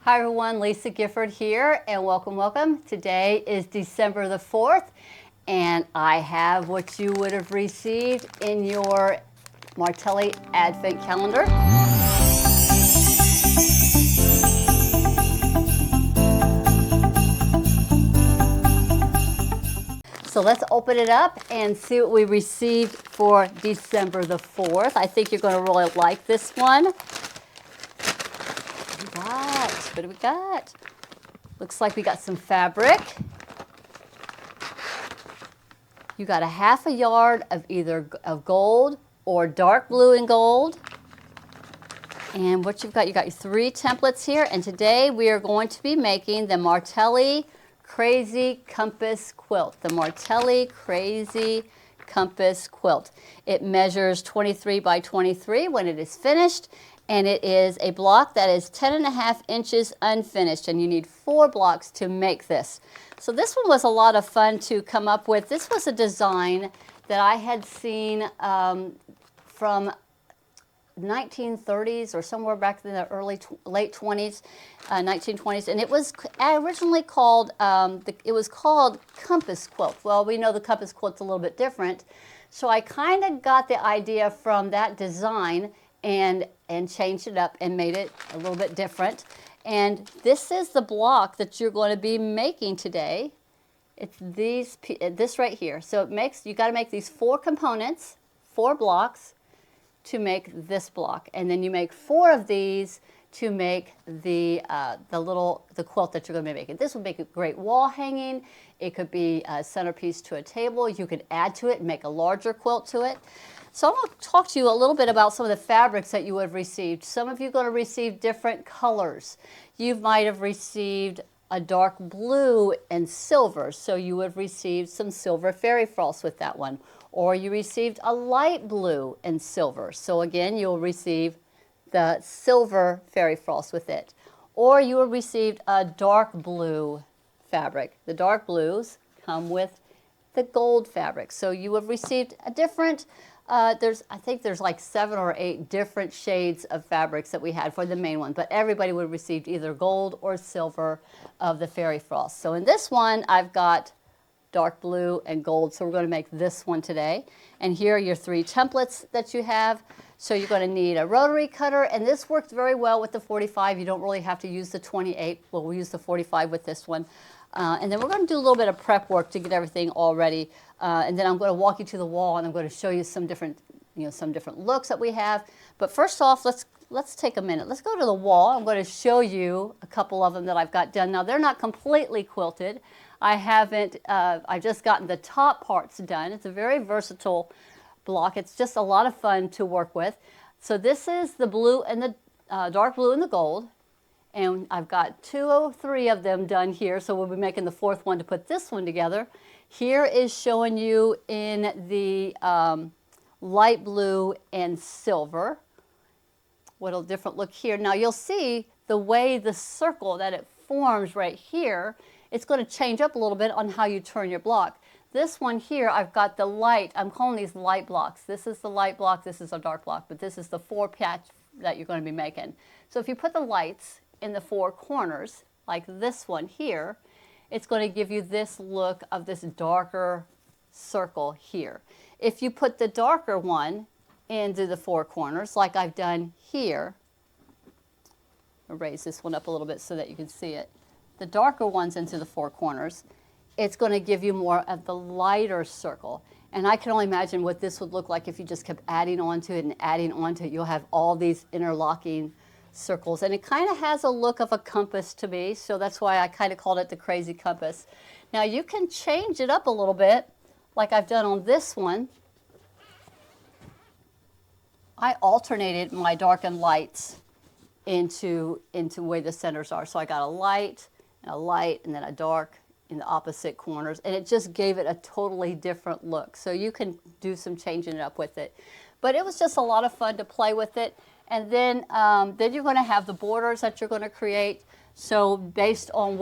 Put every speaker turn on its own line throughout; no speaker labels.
Hi everyone, Lisa Gifford here and welcome. Today is December the 4th and I have what you would have received in your Martelli Advent calendar. So let's open it up and see what we received for December the 4th. I think you're going to really like this one. What do we got? Looks like we got some fabric. You got a half a yard of either of gold or dark blue and gold. And what you got 3 templates here. And today we are going to be making the Martelli Crazy Compass Quilt. The Martelli Crazy Compass Quilt. It measures 23 by 23 when it is finished. And it is a block that is 10.5 inches unfinished, and you need 4 blocks to make this. So this one was a lot of fun to come up with. This was a design that I had seen from 1930s or somewhere back in the late 20s, 1920s, and it was originally called it was called Compass Quilt. Well, we know the Compass Quilt's a little bit different, so I kind of got the idea from that design and changed it up and made it a little bit different. And this is the block that you're going to be making today. It's this right here. So you got to make these 4 components, 4 blocks to make this block, and then you make 4 of these to make the quilt that you're going to be making. This would make a great wall hanging. It could be a centerpiece to a table. You could add to it and make a larger quilt to it. So I'm going to talk to you a little bit about some of the fabrics that you would have received. Some of you are going to receive different colors. You might have received a dark blue and silver, so you would have received some silver fairy frost with that one. Or you received a light blue and silver, so again you'll receive the silver fairy frost with it. Or you will receive a dark blue fabric. The dark blues come with the gold fabric, so you have received a different I think there's like 7 or 8 different shades of fabrics that we had for the main one, but everybody would have received either gold or silver of the fairy frost. So in this one, I've got dark blue and gold, so we're going to make this one today. And here are your 3 templates that you have. So you're going to need a rotary cutter, and this works very well with the 45. You don't really have to use the 28. Well, we'll use the 45 with this one. And then we're going to do a little bit of prep work to get everything all ready. And then I'm going to walk you to the wall, and I'm going to show you some different looks that we have. But first off, let's take a minute. Let's go to the wall. I'm going to show you a couple of them that I've got done. Now, they're not completely quilted. I've just gotten the top parts done. It's a very versatile block. It's just a lot of fun to work with. So this is the blue and the dark blue and the gold. And I've got 2 or 3 of them done here, so we'll be making the 4th one to put this one together. Here is showing you in the light blue and silver. What a different look here. Now you'll see the way the circle that it forms right here, it's going to change up a little bit on how you turn your block. This one here, I've got the light, I'm calling these light blocks. This is the light block, this is a dark block, but this is the 4 patch that you're going to be making. So if you put the lights in the 4 corners, like this one here, it's going to give you this look of this darker circle here. If you put the darker one into the 4 corners, like I've done here, I'll raise this one up a little bit so that you can see it. The darker ones into the 4 corners, it's going to give you more of the lighter circle. And I can only imagine what this would look like if you just kept adding onto it and adding onto it. You'll have all these interlocking circles, and it kind of has a look of a compass to me, so that's why I kind of called it the Crazy Compass. Now you can change it up a little bit, like I've done on this one. I alternated my dark and lights into where the centers are. So I got a light, and then a dark in the opposite corners, and it just gave it a totally different look. So you can do some changing it up with it. But it was just a lot of fun to play with it. And then you're going to have the borders that you're going to create. So based on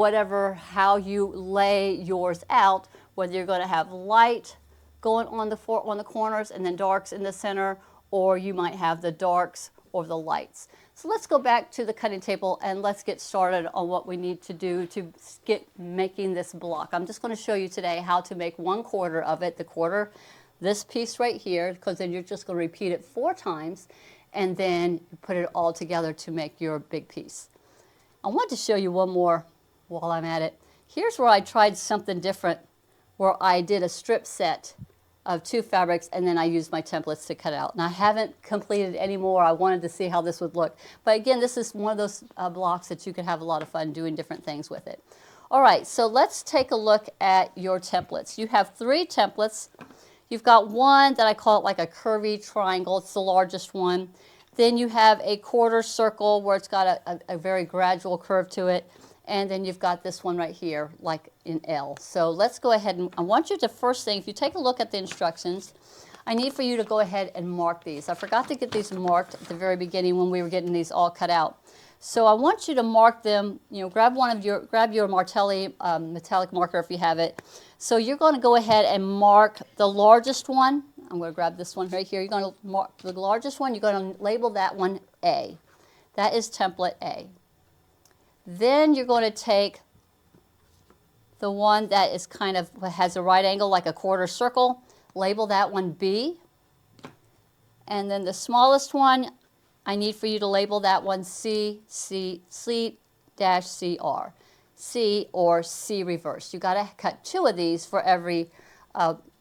how you lay yours out, whether you're going to have light going on the corners and then darks in the center, or you might have the darks or the lights. So let's go back to the cutting table and let's get started on what we need to do to get making this block. I'm just going to show you today how to make 1/4 of it, the quarter, this piece right here, because then you're just going to repeat it 4 times and then you put it all together to make your big piece. I want to show you one more while I'm at it. Here's where I tried something different, where I did a strip set of 2 fabrics and then I used my templates to cut out. And I haven't completed any more. I wanted to see how this would look. But again, this is one of those blocks that you can have a lot of fun doing different things with it. All right, so let's take a look at your templates. You have 3 templates. You've got one that I call it like a curvy triangle. It's the largest one. Then you have a quarter circle where it's got a very gradual curve to it. And then you've got this one right here, like in L. So let's go ahead and I want you to first thing, if you take a look at the instructions, I need for you to go ahead and mark these. I forgot to get these marked at the very beginning when we were getting these all cut out. So I want you to mark them, you know, grab your Martelli metallic marker if you have it. So you're going to go ahead and mark the largest one. I'm going to grab this one right here. You're going to mark the largest one. You're going to label that one A. That is template A. Then you're going to take the one that is kind of has a right angle like a quarter circle, label that one B. And then the smallest one, I need for you to label that one C, C, C-CR. C or C reverse. You got to cut 2 of these for every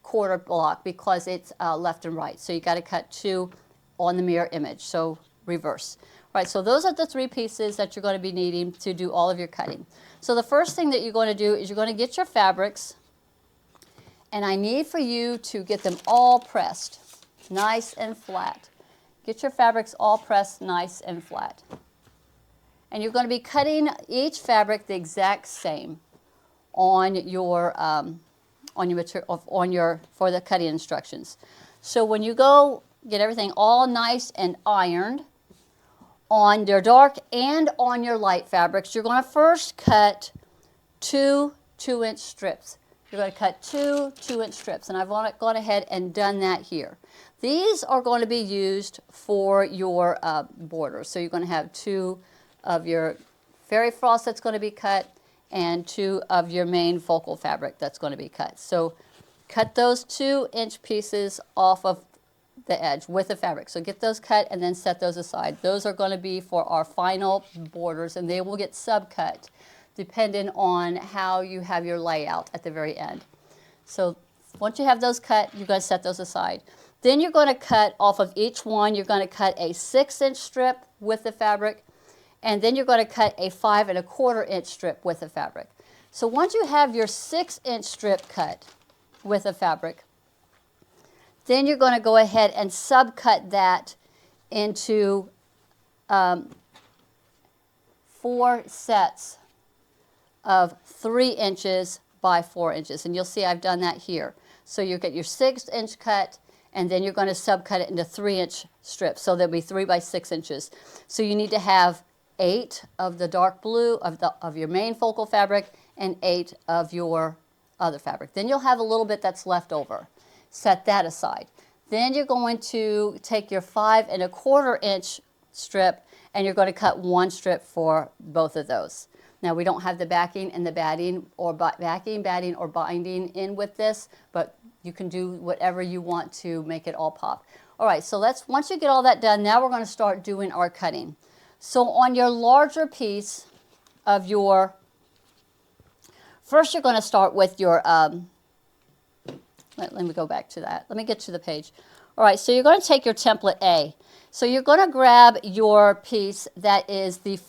quarter block because it's left and right. So you got to cut 2 on the mirror image. So reverse. All right, so those are the 3 pieces that you're going to be needing to do all of your cutting. So the first thing that you're going to do is you're going to get your fabrics, and I need for you to get them all pressed nice and flat. Get your fabrics all pressed nice and flat. And you're going to be cutting each fabric the exact same on your material for the cutting instructions. So when you go get everything all nice and ironed, on your dark and on your light fabrics, you're going to first cut 2 2-inch strips. You're going to cut 2 2-inch strips, and I've gone ahead and done that here. These are going to be used for your borders. So you're going to have 2 of your fairy frost that's going to be cut and 2 of your main focal fabric that's going to be cut. So cut those 2-inch pieces off of the edge with the fabric. So get those cut and then set those aside. Those are going to be for our final borders, and they will get subcut depending on how you have your layout at the very end. So once you have those cut, you're going to set those aside. Then you're going to cut off of each one. You're going to cut a 6-inch strip with the fabric, and then you're going to cut a 5 1/4-inch strip with the fabric. So once you have your 6-inch strip cut with the fabric, then you're going to go ahead and subcut that into 4 sets of 3 inches by 4 inches. And you'll see I've done that here. So you get your 6-inch cut, and then you're going to subcut it into 3-inch strips. So there'll be 3 by 6 inches. So you need to have 8 of the dark blue of your main focal fabric and 8 of your other fabric. Then you'll have a little bit that's left over. Set that aside. Then you're going to take your 5 1/4-inch strip, and you're going to cut 1 strip for both of those. Now we don't have the backing and the batting or batting or binding in with this, but you can do whatever you want to make it all pop. All right, so once you get all that done, now we're going to start doing our cutting. So on your larger piece of your, first you're going to start with your let me go back to that. Let me get to the page. All right, so you're going to take your template A. So you're going to grab your piece that is the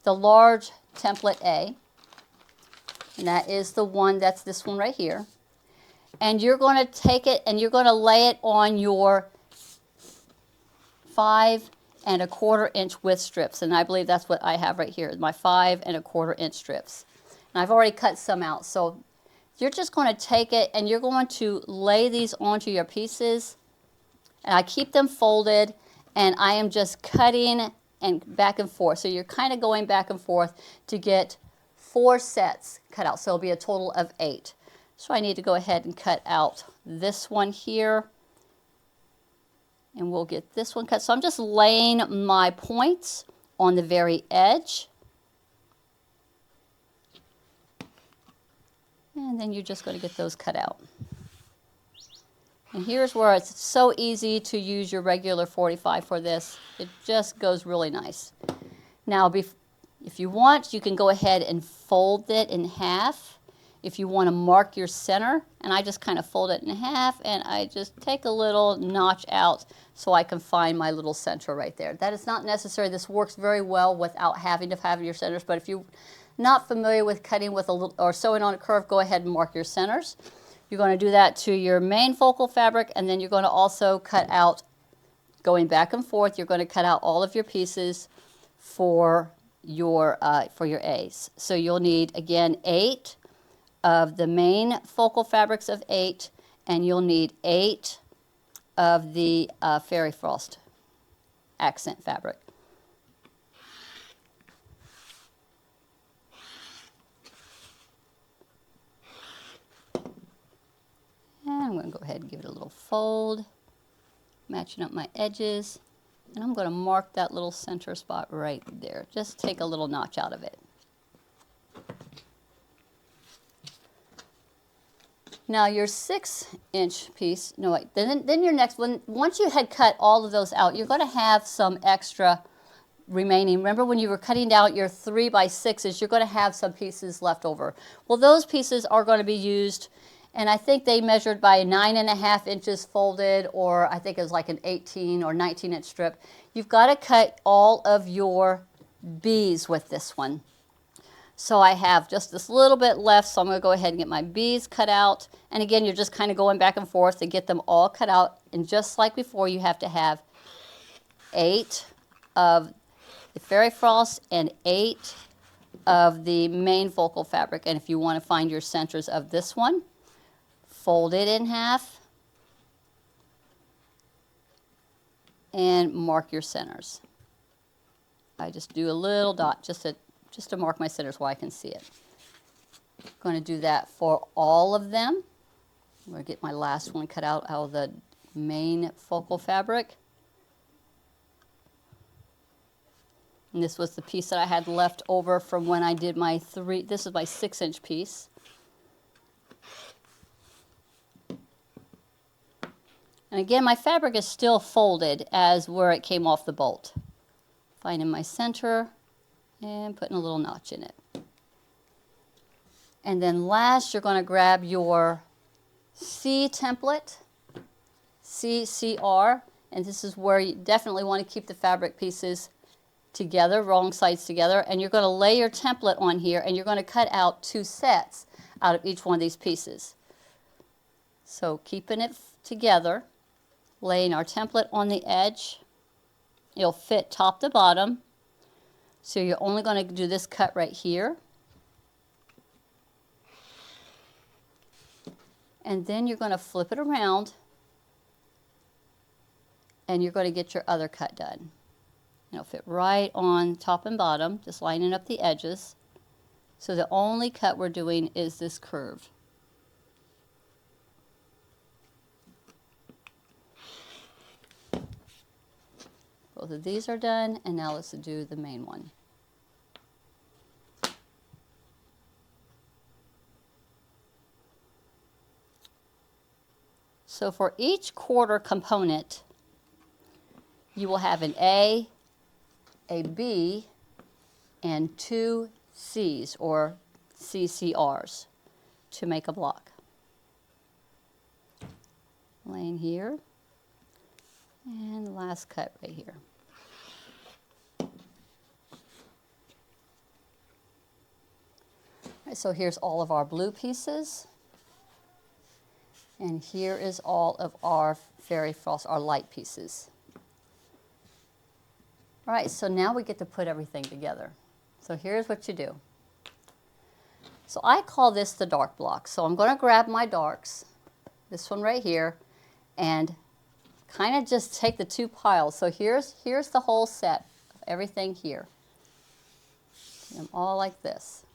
large template A. And that is the one, that's this one right here. And you're going to take it and you're going to lay it on your 5 1/4-inch width strips. And I believe that's what I have right here, my 5 1/4-inch strips. And I've already cut some out, so you're just going to take it and you're going to lay these onto your pieces. And I keep them folded, and I am just cutting and back and forth. So you're kind of going back and forth to get 4 sets cut out. So it'll be a total of 8. So I need to go ahead and cut out this one here. And we'll get this one cut. So I'm just laying my points on the very edge. And then you're just going to get those cut out. And here's where it's so easy to use your regular 45 for this. It just goes really nice. Now, if you want, you can go ahead and fold it in half. If you want to mark your center, and I just kind of fold it in half, and I just take a little notch out so I can find my little center right there. That is not necessary. This works very well without having to have your centers, but if you're not familiar with cutting with a little, or sewing on a curve, go ahead and mark your centers. You're going to do that to your main focal fabric, and then you're going to also cut out, going back and forth, you're going to cut out all of your pieces for your A's. So you'll need, again, 8 of the main focal fabrics of 8, and you'll need 8 of the fairy frost accent fabric. And I'm going to go ahead and give it a little fold, matching up my edges, and I'm going to mark that little center spot right there. Just take a little notch out of it. Now your 6-inch piece, no wait, then your next one, once you had cut all of those out, you're going to have some extra remaining. Remember when you were cutting out your 3x6s, you're going to have some pieces left over. Well, those pieces are going to be used, and I think they measured by 9.5 inches folded, or I think it was like an 18 or 19-inch strip. You've got to cut all of your B's with this one. So I have just this little bit left, so I'm going to go ahead and get my B's cut out. And again, you're just kind of going back and forth to get them all cut out. And just like before, you have to have 8 of the fairy frost and 8 of the main focal fabric. And if you want to find your centers of this one, fold it in half and mark your centers. I just do a little dot just to mark my centers where I can see it. I'm going to do that for all of them. I'm going to get my last one cut out of the main focal fabric. And this was the piece that I had left over from when I did my this is my 6-inch piece. And again, my fabric is still folded as where it came off the bolt. Finding my center and putting a little notch in it. And then last, you're going to grab your C template, CCR, and this is where you definitely want to keep the fabric pieces together, wrong sides together, and you're going to lay your template on here, and you're going to cut out 2 sets out of each one of these pieces. So keeping it together, laying our template on the edge, it'll fit top to bottom. So you're only going to do this cut right here. And then you're going to flip it around and you're going to get your other cut done. It'll fit right on top and bottom, just lining up the edges. So the only cut we're doing is this curve. Both of these are done, and now let's do the main one. So for each quarter component, you will have an A, B, and 2 C's, or CCRs, to make a block. Laying here, and the last cut right here. All right, so here's all of our blue pieces. And here is all of our fairy frost, our light pieces. All right, so now we get to put everything together. So here's what you do. So I call this the dark block. So I'm going to grab my darks, this one right here, and kind of just take the 2 piles. So here's the whole set of everything here. Get them all like this.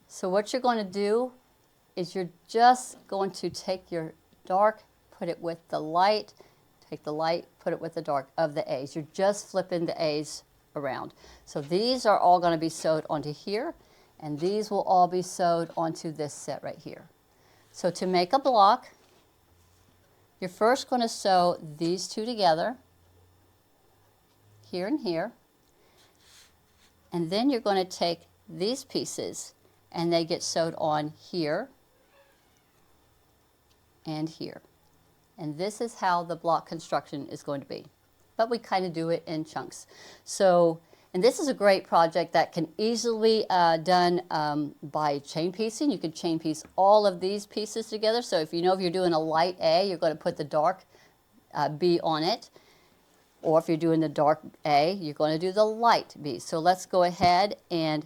So what you're going to do is you're just going to take your dark, put it with the light, Take the light, put it with the dark of the A's. You're just flipping the A's around. So these are all going to be sewed onto here, and these will all be sewed onto this set right here. So to make a block, you're first going to sew these two together, here and here, and then you're going to take these pieces and they get sewed on here and here. And this is how the block construction is going to be. But we kind of do it in chunks. So, and this is a great project that can easily done by chain piecing. You could chain piece all of these pieces together. So if you know if you're doing a light A, you're going to put the dark B on it. Or if you're doing the dark A, you're going to do the light B. So let's go ahead and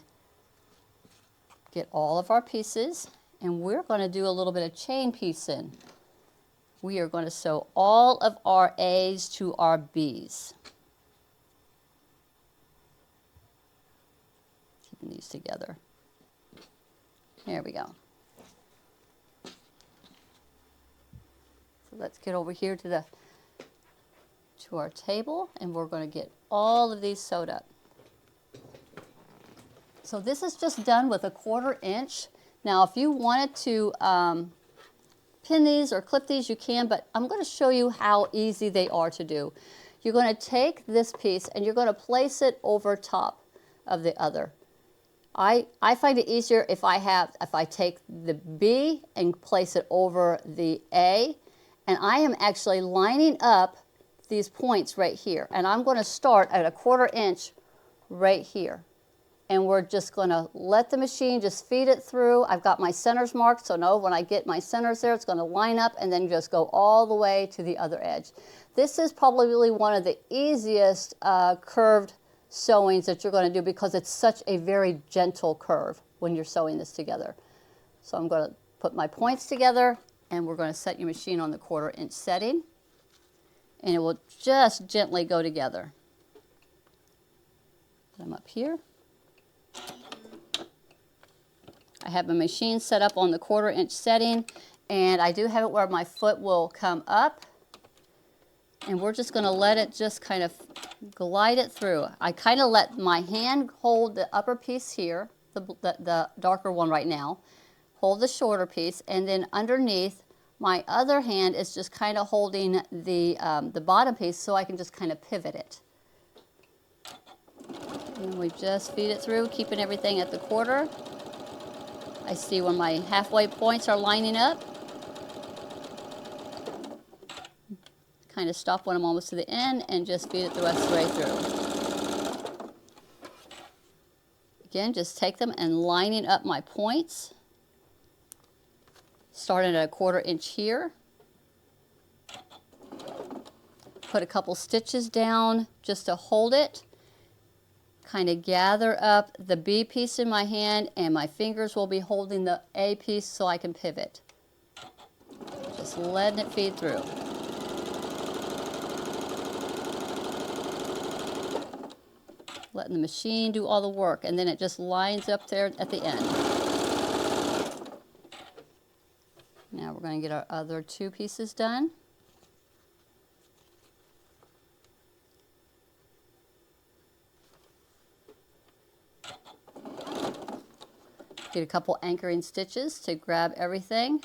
get all of our pieces. And we're going to do a little bit of chain piecing. We are going to sew all of our A's to our B's. Keeping these together. There we go. So let's get over here to our table, and we're going to get all of these sewed up. So this is just done with a 1/4 inch. Now if you wanted to pin these or clip these, you can, but I'm going to show you how easy they are to do. You're going to take this piece and you're going to place it over top of the other. I find it easier if I take the B and place it over the A, and I am actually lining up these points right here, and I'm going to start at a 1/4 inch right here. And we're just going to let the machine just feed it through. I've got my centers marked, so know when I get my centers there, it's going to line up and then just go all the way to the other edge. This is probably one of the easiest curved sewings that you're going to do because it's such a very gentle curve when you're sewing this together. So I'm going to put my points together, and we're going to set your machine on the 1/4 inch setting, and it will just gently go together. Put them up here. I have my machine set up on the 1/4 inch setting, and I do have it where my foot will come up, and we're just going to let it just kind of glide it through. I kind of let my hand hold the upper piece here, the darker one right now, hold the shorter piece, and then underneath my other hand is just kind of holding the bottom piece so I can just kind of pivot it. And we just feed it through, keeping everything at the 1/4. I see when my halfway points are lining up. Kind of stop when I'm almost to the end and just feed it the rest of the way through. Again, just take them and lining up my points. Starting at a 1/4 inch here. Put a couple stitches down just to hold it. Kind of gather up the B piece in my hand, and my fingers will be holding the A piece so I can pivot. Just letting it feed through. Letting the machine do all the work, and then it just lines up there at the end. Now we're going to get our other 2 pieces done. Get a couple anchoring stitches to grab everything.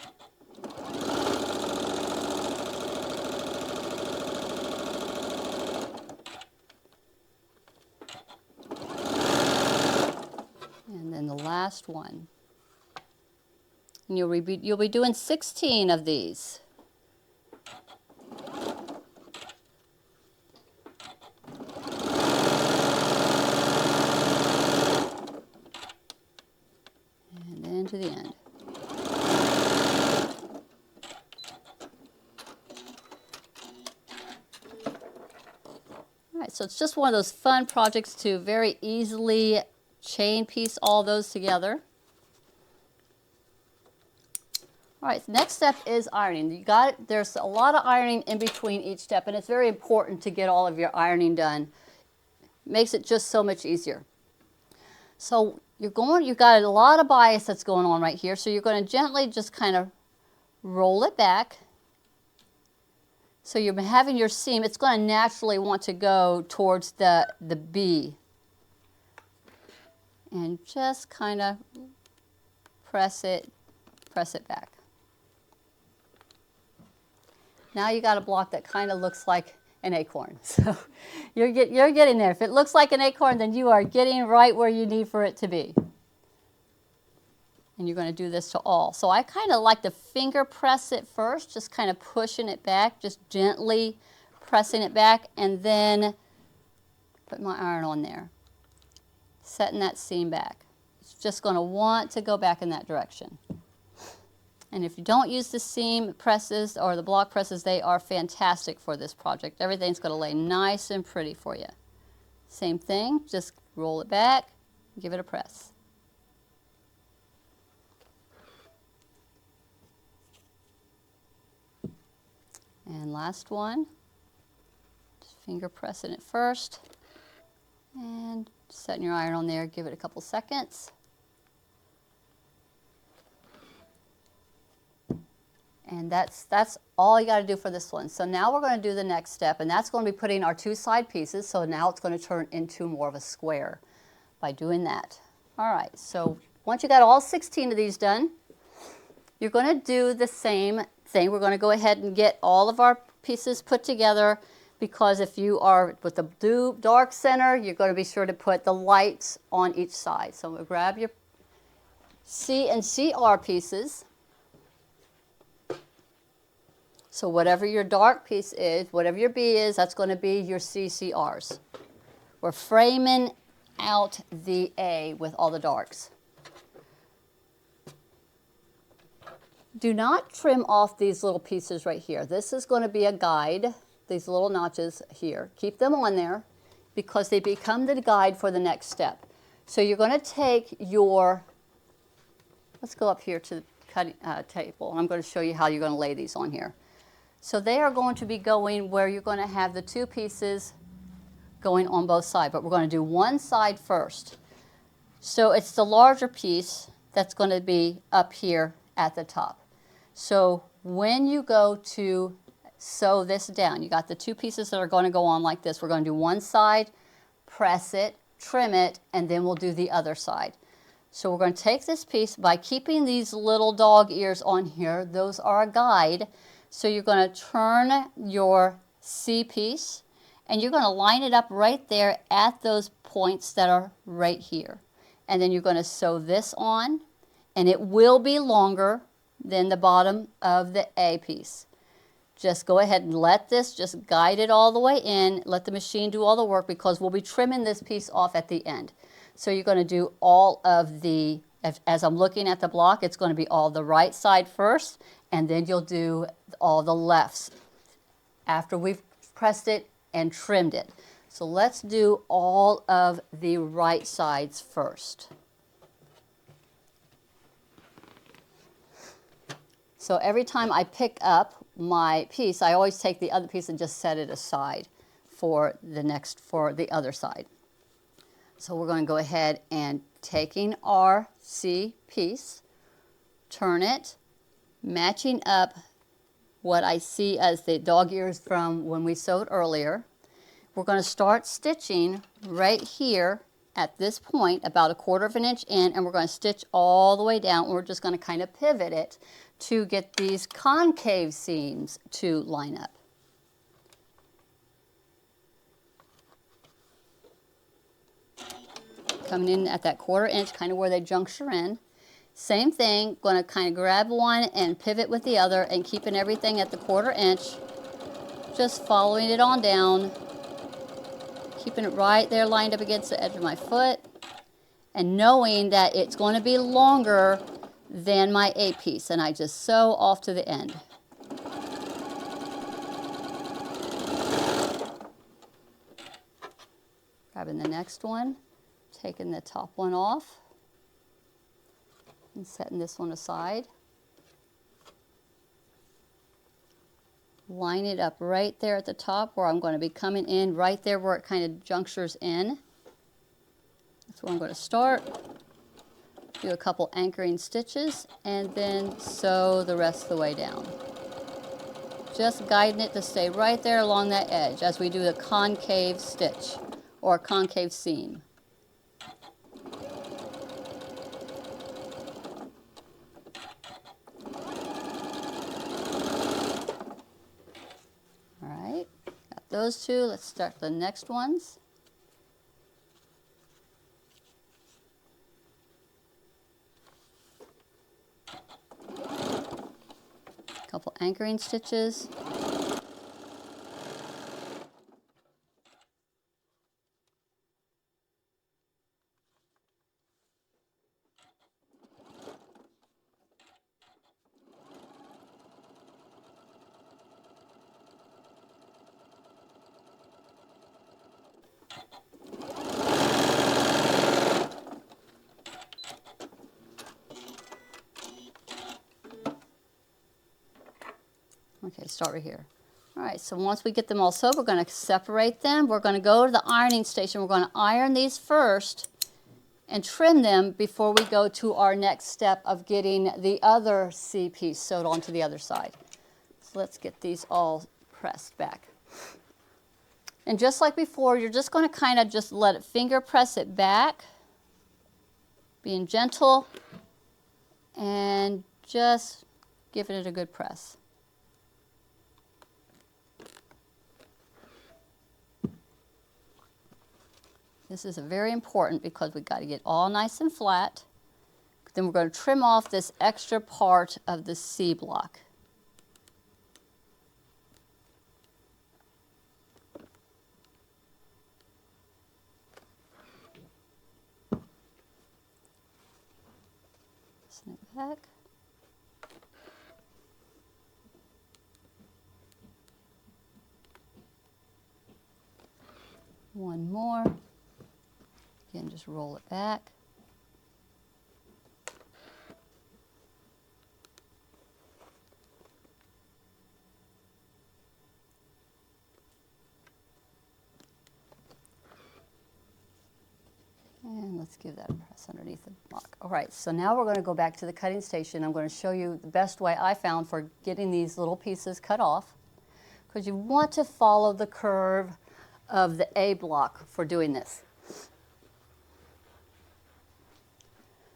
And then the last one. And you'll be doing 16 of these. To the end. All right, so it's just one of those fun projects to very easily chain piece all those together. All right, next step is ironing. There's a lot of ironing in between each step, and it's very important to get all of your ironing done. Makes it just so much easier. So you've got a lot of bias that's going on right here, so you're going to gently just kind of roll it back So you're having your seam, it's going to naturally want to go towards the B. And just kind of press it back. Now you got a block that kind of looks like an acorn. So you're getting there. If it looks like an acorn, then you are getting right where you need for it to be. And you're going to do this to all. So I kind of like to finger press it first, just kind of pushing it back, just gently pressing it back, and then put my iron on there, setting that seam back. It's just going to want to go back in that direction. And if you don't use the seam presses or the block presses, they are fantastic for this project. Everything's going to lay nice and pretty for you. Same thing, just roll it back, give it a press. And last one, just finger pressing it first and setting your iron on there, give it a couple seconds. And that's all you got to do for this one. So now we're going to do the next step, and that's going to be putting our two side pieces. So now it's going to turn into more of a square by doing that. All right, so once you got all 16 of these done, you're going to do the same thing. We're going to go ahead and get all of our pieces put together, because if you are with the dark center, you're going to be sure to put the lights on each side. So we'll grab your C and CR pieces. So whatever your dark piece is, whatever your B is, that's going to be your CCRs. We're framing out the A with all the darks. Do not trim off these little pieces right here. This is going to be a guide, these little notches here. Keep them on there because they become the guide for the next step. So you're going to take your, let's go up here to the cutting table, and I'm going to show you how you're going to lay these on here. So they are going to be going where you're going to have the two pieces going on both sides, but we're going to do one side first. So it's the larger piece that's going to be up here at the top. So when you go to sew this down, you got the two pieces that are going to go on like this. We're going to do one side, press it, trim it, and then we'll do the other side. So we're going to take this piece by keeping these little dog ears on here. Those are a guide. So you're going to turn your C piece and you're going to line it up right there at those points that are right here. And then you're going to sew this on, and it will be longer than the bottom of the A piece. Just go ahead and let this just guide it all the way in. Let the machine do all the work, because we'll be trimming this piece off at the end. So you're going to do all of the, as I'm looking at the block, it's going to be all the right side first, and then you'll do all the lefts after we've pressed it and trimmed it. So let's do all of the right sides first. So every time I pick up my piece, I always take the other piece and just set it aside for the other side. So we're going to go ahead and taking our C piece, turn it, matching up what I see as the dog ears from when we sewed earlier. We're going to start stitching right here at this point, about 1/4 inch in, and we're going to stitch all the way down. And we're just going to kind of pivot it to get these concave seams to line up. Coming in at that 1/4 inch, kind of where they juncture in. Same thing, going to kind of grab one and pivot with the other, and keeping everything at the 1/4 inch, just following it on down, keeping it right there lined up against the edge of my foot, and knowing that it's going to be longer than my A piece, and I just sew off to the end. Grabbing the next one, taking the top one off, and setting this one aside. Line it up right there at the top where I'm going to be coming in, right there where it kind of junctures in. That's where I'm going to start. Do a couple anchoring stitches and then sew the rest of the way down. just guiding it to stay right there along that edge as we do the concave stitch or concave seam. All right, got those two. Let's start the next ones. Couple anchoring stitches. Okay, start right here. All right, so once we get them all sewed, we're going to separate them. We're going to go to the ironing station. We're going to iron these first and trim them before we go to our next step of getting the other C piece sewed onto the other side. So let's get these all pressed back. And just like before, you're just going to kind of just let it finger press it back, being gentle, and just giving it a good press. This is very important because we've got to get all nice and flat. Then we're going to trim off this extra part of the C block. Snip back. One more. Again, just roll it back. And let's give that a press underneath the block. All right, so now we're going to go back to the cutting station. I'm going to show you the best way I found for getting these little pieces cut off, because you want to follow the curve of the A block for doing this.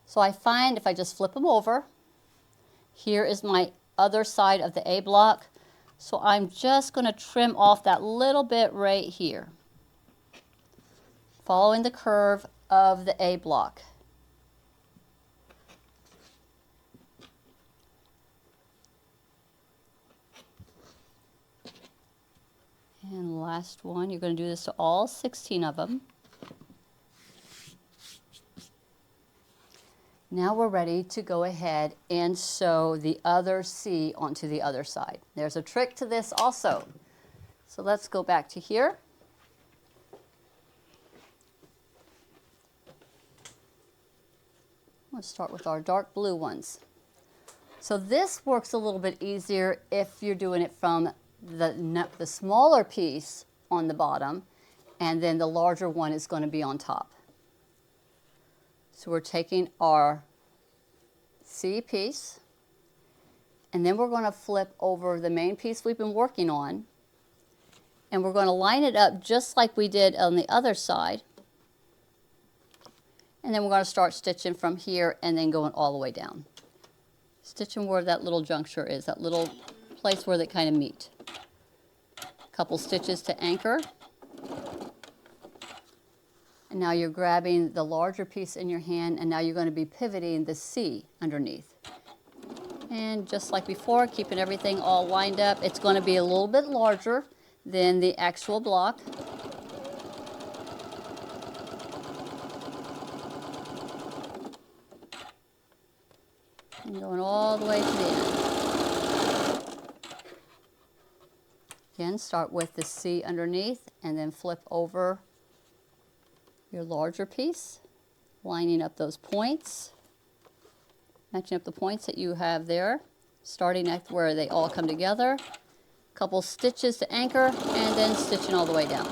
So I find if I just flip them over, here is my other side of the A block. So I'm just going to trim off that little bit right here, following the curve of the A block. And last one, you're going to do this to all 16 of them. Now we're ready to go ahead and sew the other C onto the other side. There's a trick to this also. So let's go back to here. Let's start with our dark blue ones. So this works a little bit easier if you're doing it from the smaller piece on the bottom, and then the larger one is going to be on top. So we're taking our C piece, and then we're going to flip over the main piece we've been working on, and we're going to line it up just like we did on the other side. And then we're going to start stitching from here and then going all the way down. Stitching where that little juncture is, that little place where they kind of meet. A couple stitches to anchor. And now you're grabbing the larger piece in your hand, and now you're going to be pivoting the C underneath. And just like before, keeping everything all lined up, it's going to be a little bit larger than the actual block. And going all the way to the end. Again, start with the C underneath and then flip over your larger piece, lining up those points, matching up the points that you have there, starting at where they all come together, a couple stitches to anchor, and then stitching all the way down.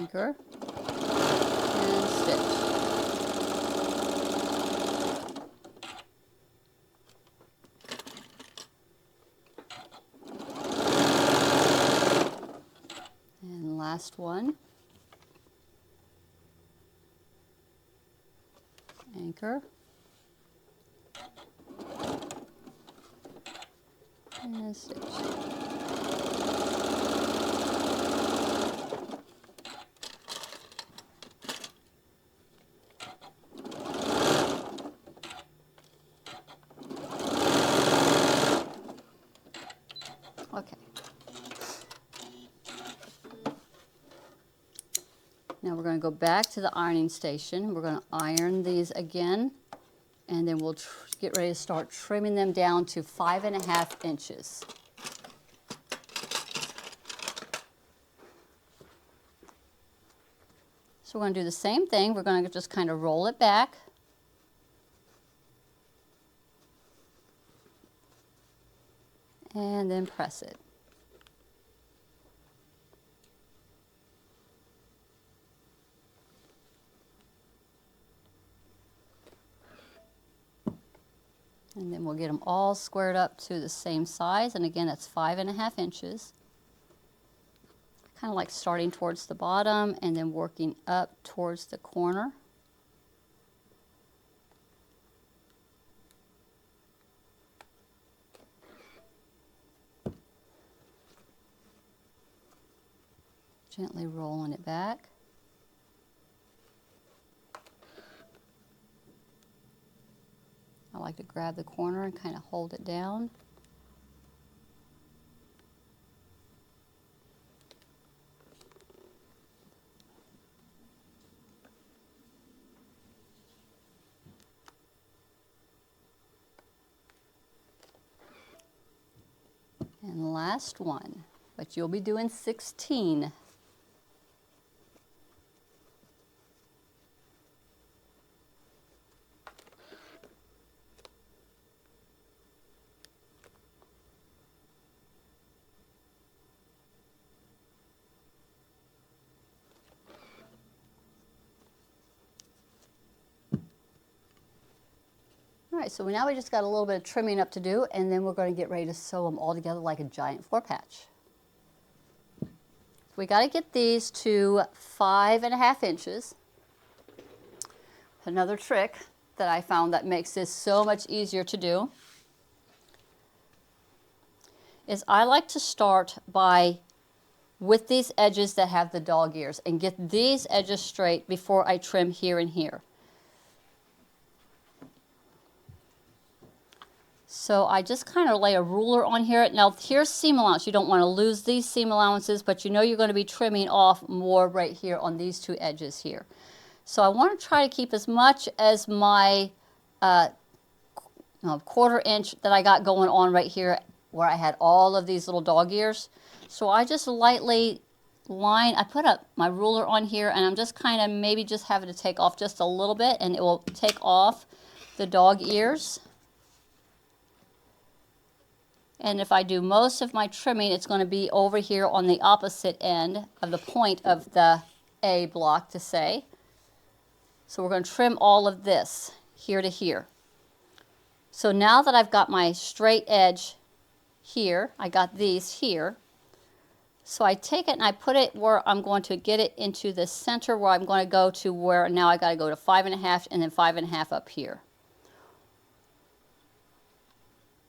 Anchor and stitch. And last one. Anchor and stitch. Okay. Now we're going to go back to the ironing station. We're going to iron these again, and then we'll get ready to start trimming them down to 5.5 inches. So we're going to do the same thing. We're going to just kind of roll it back. And then press it. And then we'll get them all squared up to the same size. And again, that's 5.5 inches. Kind of like starting towards the bottom and then working up towards the corner. Gently rolling it back. I like to grab the corner and kind of hold it down. And last one, but you'll be doing 16. All right, so now we just got a little bit of trimming up to do, and then we're going to get ready to sew them all together like a giant floor patch. We got to get these to 5.5 inches. Another trick that I found that makes this so much easier to do is I like to start with these edges that have the dog ears and get these edges straight before I trim here and here. So I just kind of lay a ruler on here. Now here's seam allowance. You don't want to lose these seam allowances, but you know you're going to be trimming off more right here on these two edges here. So I want to try to keep as much as my 1/4 inch that I got going on right here where I had all of these little dog ears. So I just lightly I put up my ruler on here, and I'm just kind of maybe just having to take off just a little bit, and it will take off the dog ears. And if I do most of my trimming, it's going to be over here on the opposite end of the point of the A block to say. So we're going to trim all of this here to here. So now that I've got my straight edge here, I got these here. So I take it and I put it where I'm going to get it into the center where I'm going to go to where now I got to go to 5.5 and then 5.5 up here.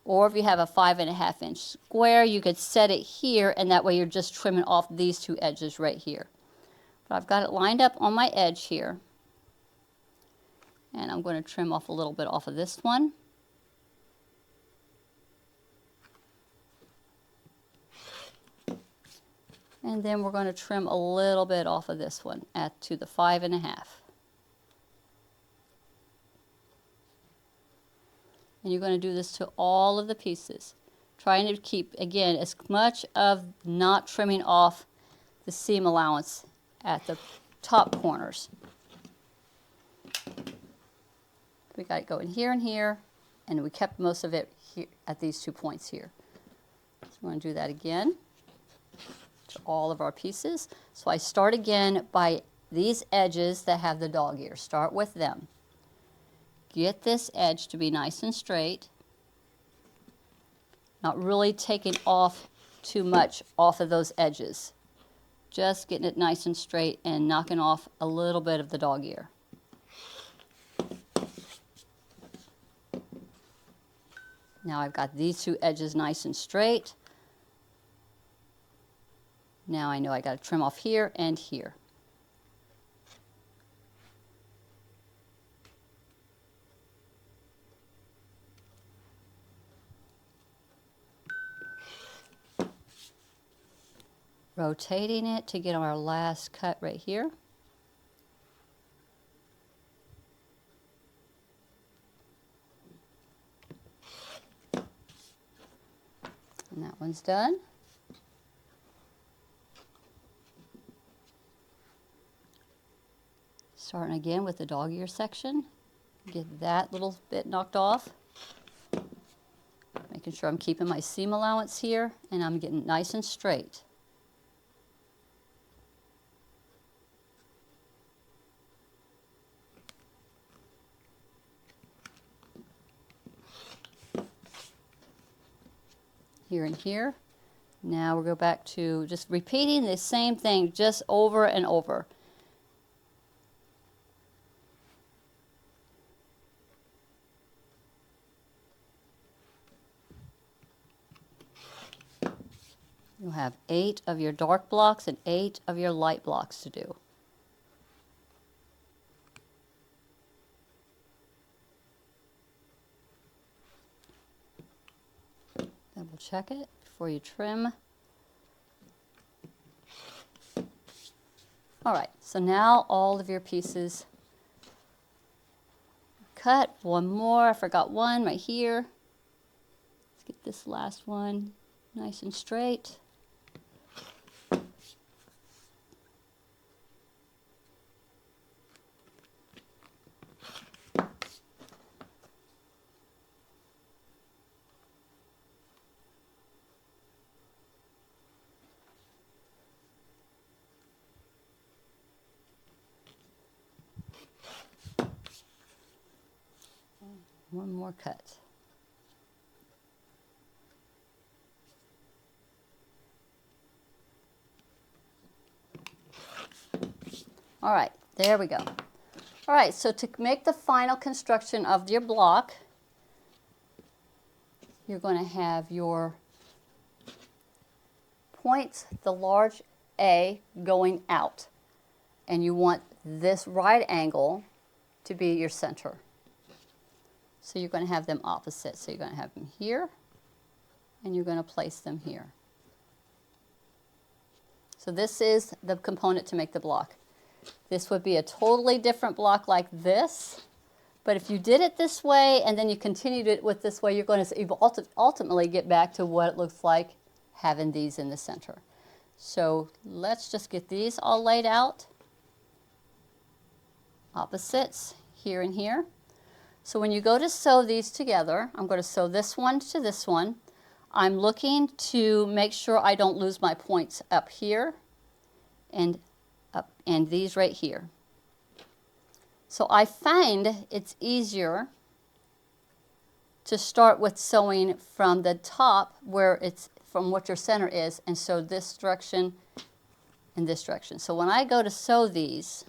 Or if you have a 5.5 inch square, you could set it here, and that way you're just trimming off these two edges right here. But I've got it lined up on my edge here. And I'm going to trim off a little bit off of this one. And then we're going to trim a little bit off of this one to the 5.5. And you're going to do this to all of the pieces, trying to keep, again, as much of not trimming off the seam allowance at the top corners. We got it going here and here, and we kept most of it here at these 2 points here. So we're going to do that again. To all of our pieces. So I start again by these edges that have the dog ear. Start with them. Get this edge to be nice and straight. Not really taking off too much off of those edges. Just getting it nice and straight and knocking off a little bit of the dog ear. Now I've got these two edges nice and straight. Now I know I got to trim off here and here. Rotating it to get our last cut right here. And that one's done. Starting again with the dog ear section. Get that little bit knocked off. Making sure I'm keeping my seam allowance here and I'm getting nice and straight. Here and here. Now we'll go back to just repeating the same thing just over and over. You'll have 8 of your dark blocks and 8 of your light blocks to do. Double check it before you trim. All right, so now all of your pieces cut. One more, I forgot one right here. Let's get this last one nice and straight. One more cut. All right, there we go. All right, so to make the final construction of your block, you're going to have your points, the large A, going out. And you want this right angle to be your center. So you're going to have them opposite. So you're going to have them here, and you're going to place them here. So this is the component to make the block. This would be a totally different block like this, but if you did it this way and then you continued it with this way, you're going to ultimately get back to what it looks like having these in the center. So let's just get these all laid out. Opposites here and here. So when you go to sew these together, I'm going to sew this one to this one. I'm looking to make sure I don't lose my points up here and up and these right here. So I find it's easier to start with sewing from the top where it's from what your center is and sew this direction and this direction. So when I go to sew these,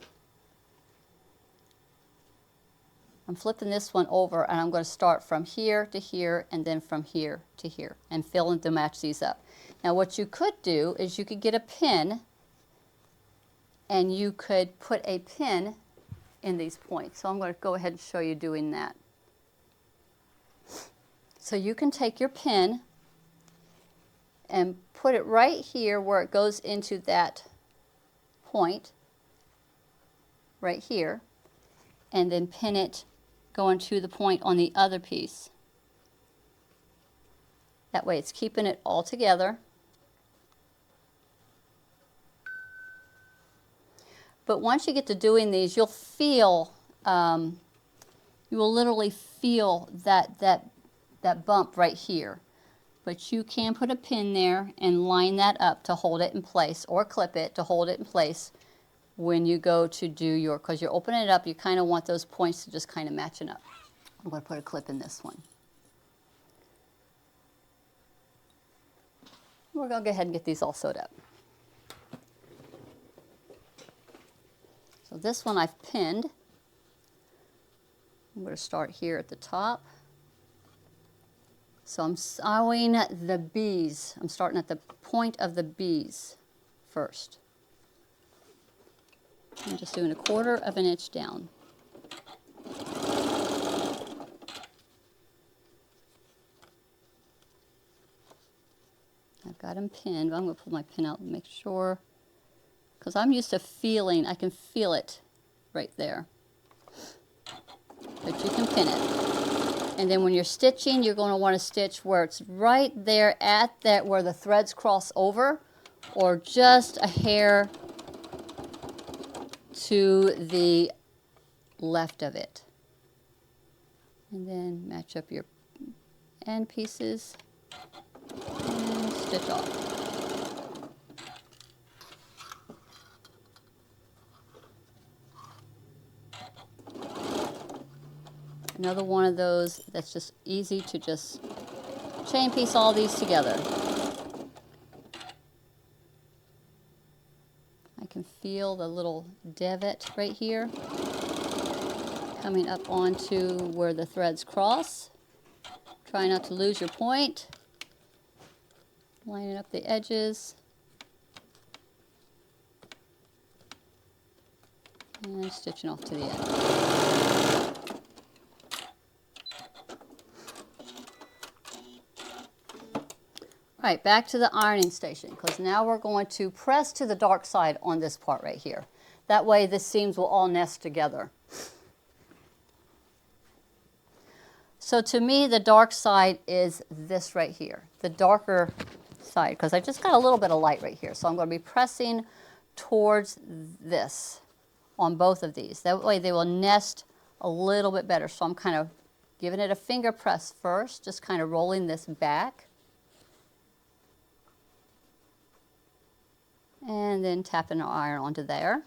I'm flipping this one over and I'm going to start from here to here and then from here to here and fill in to match these up. Now what you could do is you could get a pin and you could put a pin in these points. So I'm going to go ahead and show you doing that. So you can take your pin and put it right here where it goes into that point right here and then pin it going to the point on the other piece. That way it's keeping it all together. But once you get to doing these, you'll feel, you will literally feel that bump right here. but you can put a pin there and line that up to hold it in place, or clip it to hold it in place when you go to do your, because you're opening it up, you kind of want those points to just kind of matching up. I'm going to put a clip in this one. We're going to go ahead and get these all sewed up. So this one I've pinned. I'm going to start here at the top. So I'm sewing the bees. I'm starting at the point of the bees first. I'm just doing 1/4 of an inch down. I've got them pinned, but I'm going to pull my pin out and make sure, because I'm used to feeling, I can feel it right there. But you can pin it. And then when you're stitching, you're going to want to stitch where it's right there at that where the threads cross over, or just a hair to the left of it. And then match up your end pieces and stitch off. Another one of those that's just easy to just chain piece all these together. I can feel the little davit right here coming up onto where the threads cross. Try not to lose your point. Lining up the edges. And stitching off to the end. All right, back to the ironing station, because now we're going to press to the dark side on this part right here. That way the seams will all nest together. So to me, the dark side is this right here, the darker side, because I just got a little bit of light right here. So I'm going to be pressing towards this on both of these. That way they will nest a little bit better. So I'm kind of giving it a finger press first, just kind of rolling this back. And then tapping the iron onto there.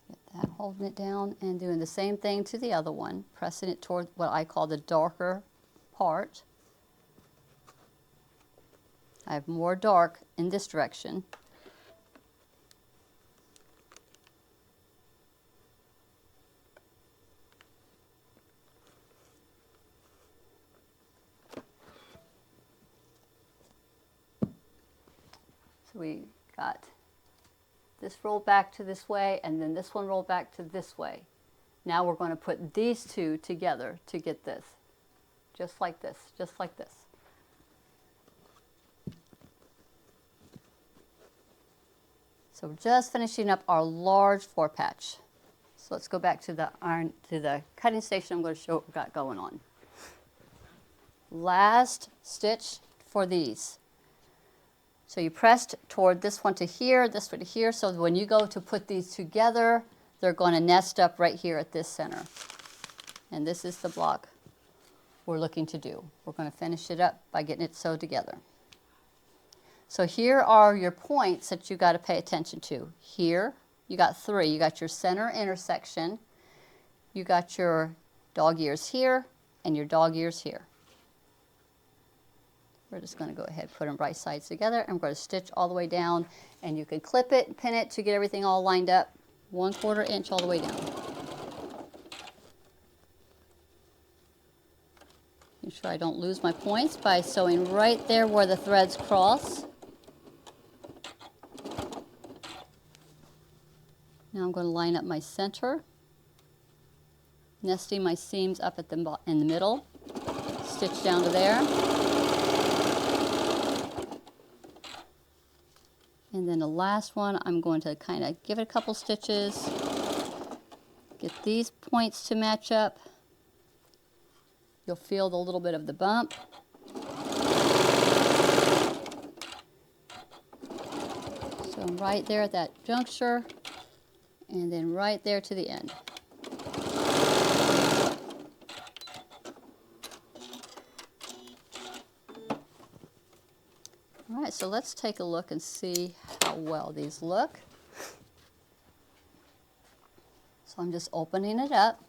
Get that, holding it down and doing the same thing to the other one, pressing it toward what I call the darker part. I have more dark in this direction. So we got this rolled back to this way, and then this one rolled back to this way. Now we're going to put these two together to get this. Just like this, just like this. So we're just finishing up our large 4-patch. So let's go back to the iron, to the cutting station. I'm going to show what we've got going on. Last stitch for these. So you pressed toward this one to here, this one to here, so when you go to put these together, they're going to nest up right here at this center. And this is the block we're looking to do. We're going to finish it up by getting it sewed together. So here are your points that you got to pay attention to. Here, you got 3. You got your center intersection, you got your dog ears here, and your dog ears here. We're just going to go ahead and put them right sides together. I'm going to stitch all the way down, and you can clip it and pin it to get everything all lined up. 1/4 inch all the way down. Make sure I don't lose my points by sewing right there where the threads cross. Now I'm going to line up my center, nesting my seams up at in the middle. Stitch down to there. And then the last one, I'm going to kind of give it a couple stitches, get these points to match up. You'll feel the little bit of the bump. So right there at that juncture, And then right there to the end. All right, so let's take a look and see how well these look. So I'm just opening it up.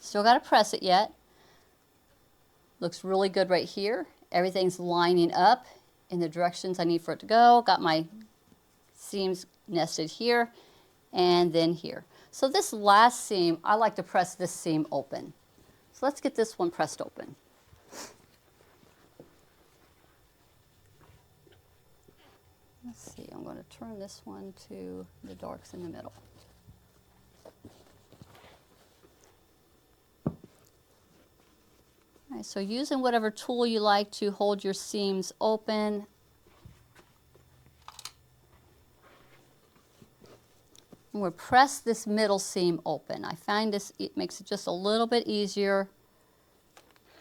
Still got to press it yet. Looks really good right here. Everything's lining up in the directions I need for it to go. Got my seams nested here and then here. So this last seam, I like to press this seam open. So let's get this one pressed open. Let's see, I'm going to turn this one to the darks in the middle. All right, so using whatever tool you like to hold your seams open. I'm going to press this middle seam open. I find this, it makes it just a little bit easier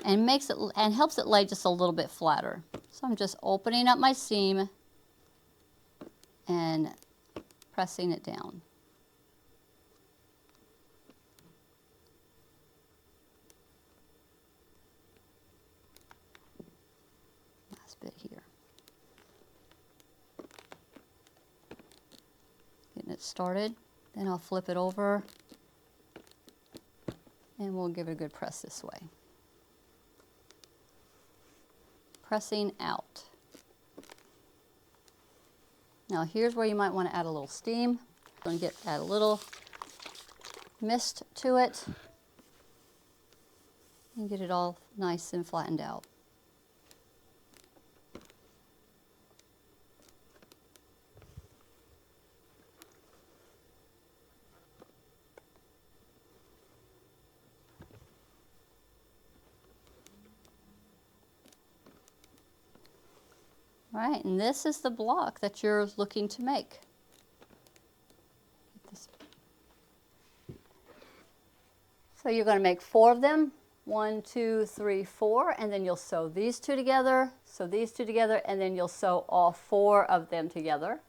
and makes it and helps it lay just a little bit flatter. So I'm just opening up my seam and pressing it down. Last bit here. Getting it started. Then I'll flip it over and we'll give it a good press this way. Pressing out. Now here's where you might want to add a little steam. I'm going to add a little mist to it and get it all nice and flattened out. All right, and this is the block that you're looking to make. So you're going to make 4 of them. 1, 2, 3, 4, and then you'll sew these 2 together, sew these 2 together, and then you'll sew all 4 of them together.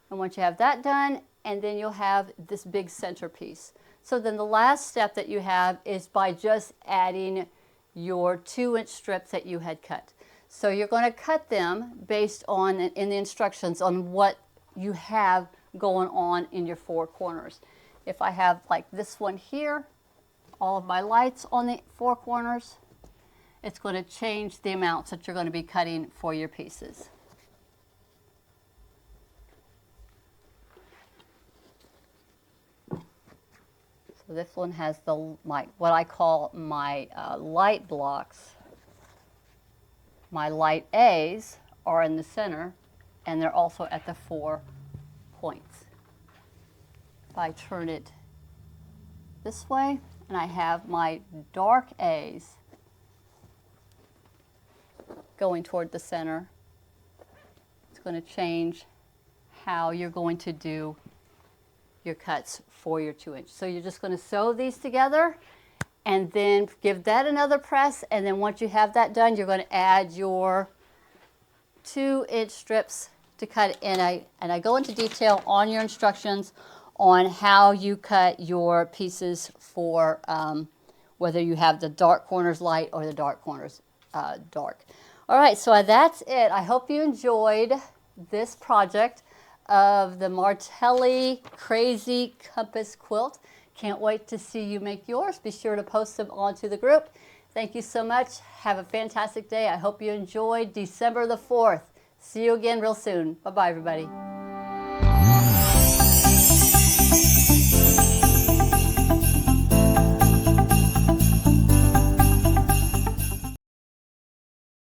And once you have that done, and then you'll have this big centerpiece. So then the last step that you have is by just adding your 2-inch strips that you had cut. So you're going to cut them based on, in the instructions, on what you have going on in your 4 corners. If I have like this one here, all of my lights on the 4 corners, it's going to change the amounts that you're going to be cutting for your pieces. So this one has the what I call my light blocks. My light A's are in the center, and they're also at the 4 points. If I turn it this way, and I have my dark A's going toward the center, it's going to change how you're going to do your cuts for your 2-inch. So you're just going to sew these together and then give that another press, and then once you have that done, you're going to add your 2-inch strips to cut in. And I go into detail on your instructions on how you cut your pieces for whether you have the dark corners light or the dark corners dark. All right, so that's it. I hope you enjoyed this project of the Martelli Crazy Compass Quilt. Can't wait to see you make yours. Be sure to post them onto the group. Thank you so much. Have a fantastic day. I hope you enjoyed December the 4th. See you again real soon. Bye-bye, everybody.